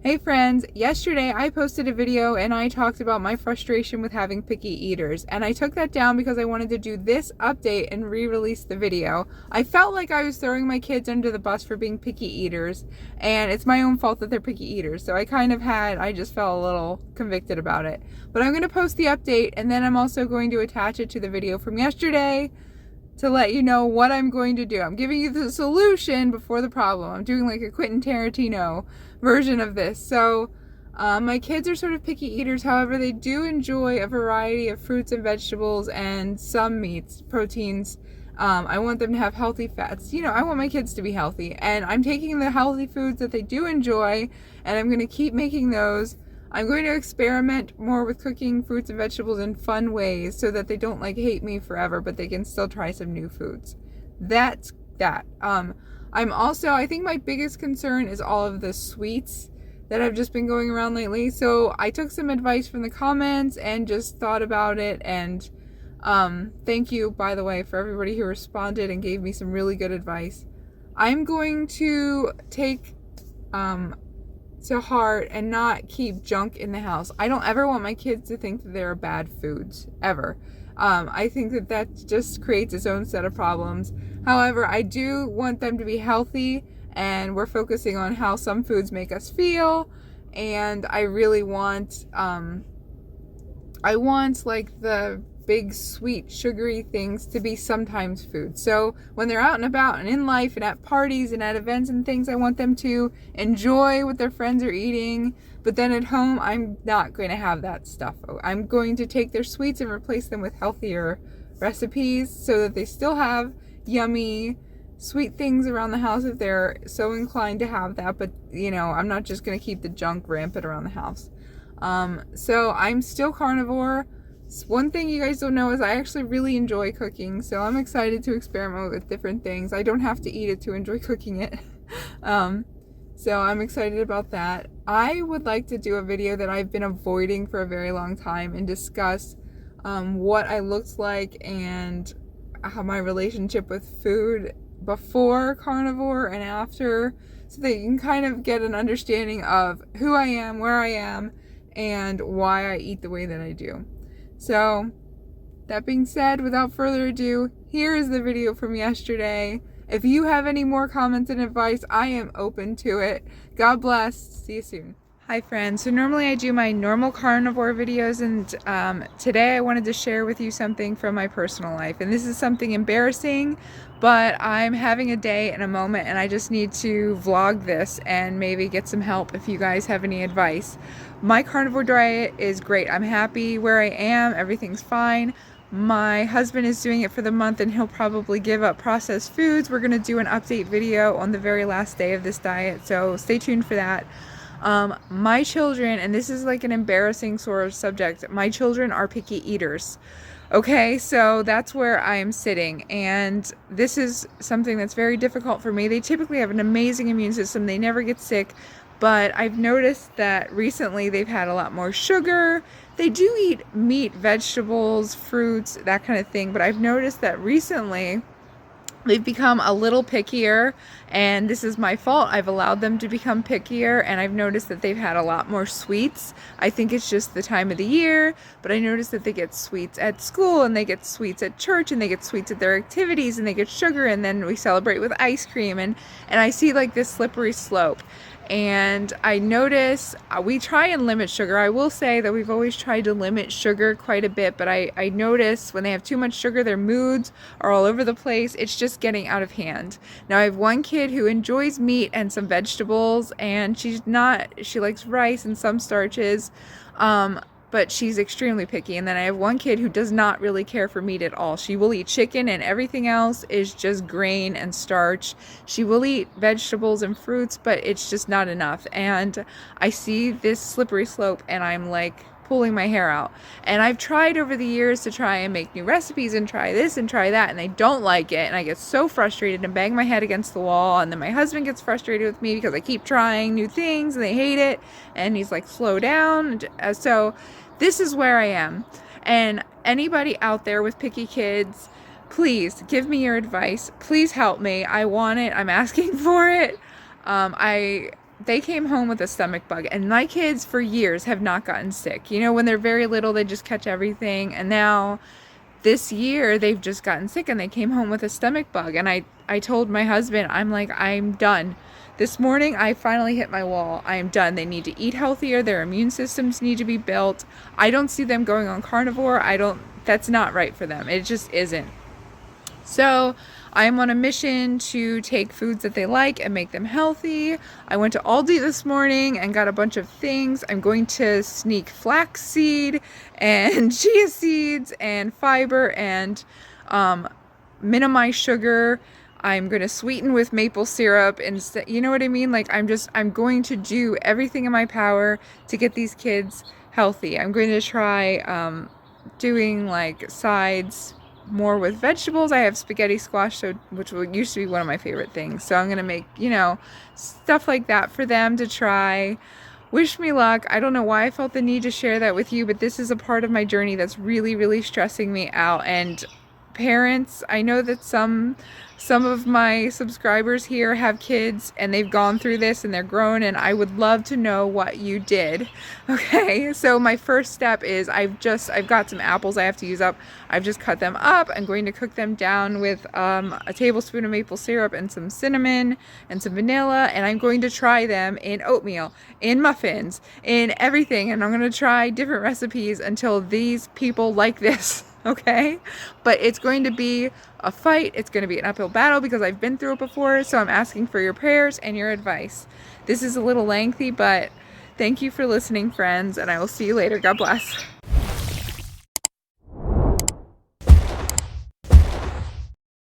Hey friends, yesterday I posted a video and I talked about my frustration with having picky eaters, and I took that down because I wanted to do this update and re-release the video. I felt like I was throwing my kids under the bus for being picky eaters, and it's my own fault that they're picky eaters, so I just felt a little convicted about it. But I'm going to post the update, and then I'm also going to attach it to the video from yesterday to let you know what I'm going to do. I'm giving you the solution before the problem. I'm doing like a Quentin Tarantino version of this. So my kids are sort of picky eaters. However, they do enjoy a variety of fruits and vegetables and some meats, proteins. I want them to have healthy fats. I want my kids to be healthy. And I'm taking the healthy foods that they do enjoy, and I'm going to keep making those. I'm going to experiment more with cooking fruits and vegetables in fun ways so that they don't hate me forever, but they can still try some new foods. That's that. I think my biggest concern is all of the sweets that have just been going around lately. So I took some advice from the comments and just thought about it. And thank you, by the way, for everybody who responded and gave me some really good advice. I'm going to take to heart and not keep junk in the house. I don't ever want my kids to think that they're bad foods, ever. I think that just creates its own set of problems. However, I do want them to be healthy, and we're focusing on how some foods make us feel, and I really want, the big, sweet, sugary things to be sometimes food. So when they're out and about and in life and at parties and at events and things, I want them to enjoy what their friends are eating. But then at home, I'm not going to have that stuff. I'm going to take their sweets and replace them with healthier recipes so that they still have yummy, sweet things around the house if they're so inclined to have that. But, I'm not just going to keep the junk rampant around the house. So I'm still carnivore. One thing you guys don't know is I actually really enjoy cooking, so I'm excited to experiment with different things. I don't have to eat it to enjoy cooking it. So I'm excited about that. I would like to do a video that I've been avoiding for a very long time and discuss what I looked like and how my relationship with food before carnivore and after, so that you can kind of get an understanding of who I am, where I am, and why I eat the way that I do. So, that being said, without further ado, here is the video from yesterday. If you have any more comments and advice, I am open to it. God bless. See you soon. Hi friends. So normally I do my normal carnivore videos, and today I wanted to share with you something from my personal life. And this is something embarrassing, but I'm having a day and a moment, and I just need to vlog this and maybe get some help if you guys have any advice. My carnivore diet is great. I'm happy where I am. Everything's fine. My husband is doing it for the month, and he'll probably give up processed foods. We're going to do an update video on the very last day of this diet, so stay tuned for that. My children, and this is like an embarrassing sort of subject, my children are picky eaters. Okay, so that's where I am sitting, and this is something that's very difficult for me. They typically have an amazing immune system. They never get sick, but I've noticed that recently they've had a lot more sugar. They do eat meat, vegetables, fruits, that kind of thing, but I've noticed that recently they've become a little pickier, and this is my fault. I've allowed them to become pickier, and I've noticed that they've had a lot more sweets. I think it's just the time of the year, but I noticed that they get sweets at school, and they get sweets at church, and they get sweets at their activities, and they get sugar, and then we celebrate with ice cream, and I see like this slippery slope. And I notice we try and limit sugar. I will say that we've always tried to limit sugar quite a bit, but I notice when they have too much sugar, their moods are all over the place. It's just getting out of hand. Now I have one kid who enjoys meat and some vegetables, and she likes rice and some starches, but she's extremely picky. And then I have one kid who does not really care for meat at all. She will eat chicken, and everything else is just grain and starch. She will eat vegetables and fruits, but it's just not enough. And I see this slippery slope, and I'm like pulling my hair out. And I've tried over the years to try and make new recipes and try this and try that, and they don't like it, and I get so frustrated and bang my head against the wall. And then my husband gets frustrated with me because I keep trying new things and they hate it, and he's like, slow down. So this is where I am. And anybody out there with picky kids, please give me your advice. Please help me. I want it. I'm asking for it. I they came home with a stomach bug, and my kids for years have not gotten sick. You know, when they're very little, they just catch everything, and now this year they've just gotten sick and they came home with a stomach bug. And I told my husband, I'm like, I'm done. This morning I finally hit my wall. I am done. They need to eat healthier. Their immune systems need to be built. I don't see them going on carnivore. That's not right for them. It just isn't. So I am on a mission to take foods that they like and make them healthy. I went to Aldi this morning and got a bunch of things. I'm going to sneak flaxseed and chia seeds and fiber and minimize sugar. I'm going to sweeten with maple syrup instead. You know what I mean? Like, I'm going to do everything in my power to get these kids healthy. I'm going to try doing like sides more with vegetables. I have spaghetti squash, which used to be one of my favorite things. So I'm going to make, stuff like that for them to try. Wish me luck. I don't know why I felt the need to share that with you, but this is a part of my journey that's really, really stressing me out. And parents, I know that some of my subscribers here have kids and they've gone through this and they're grown, and I would love to know what you did. Okay, so my first step is I've got some apples I have to use up. I've just cut them up. I'm going to cook them down with a tablespoon of maple syrup and some cinnamon and some vanilla, and I'm going to try them in oatmeal, in muffins, in everything, and I'm going to try different recipes until these people like this. Okay, but it's going to be a fight. It's going to be an uphill battle because I've been through it before. So I'm asking for your prayers and your advice. This is a little lengthy, but thank you for listening, friends, and I will see you later. God bless.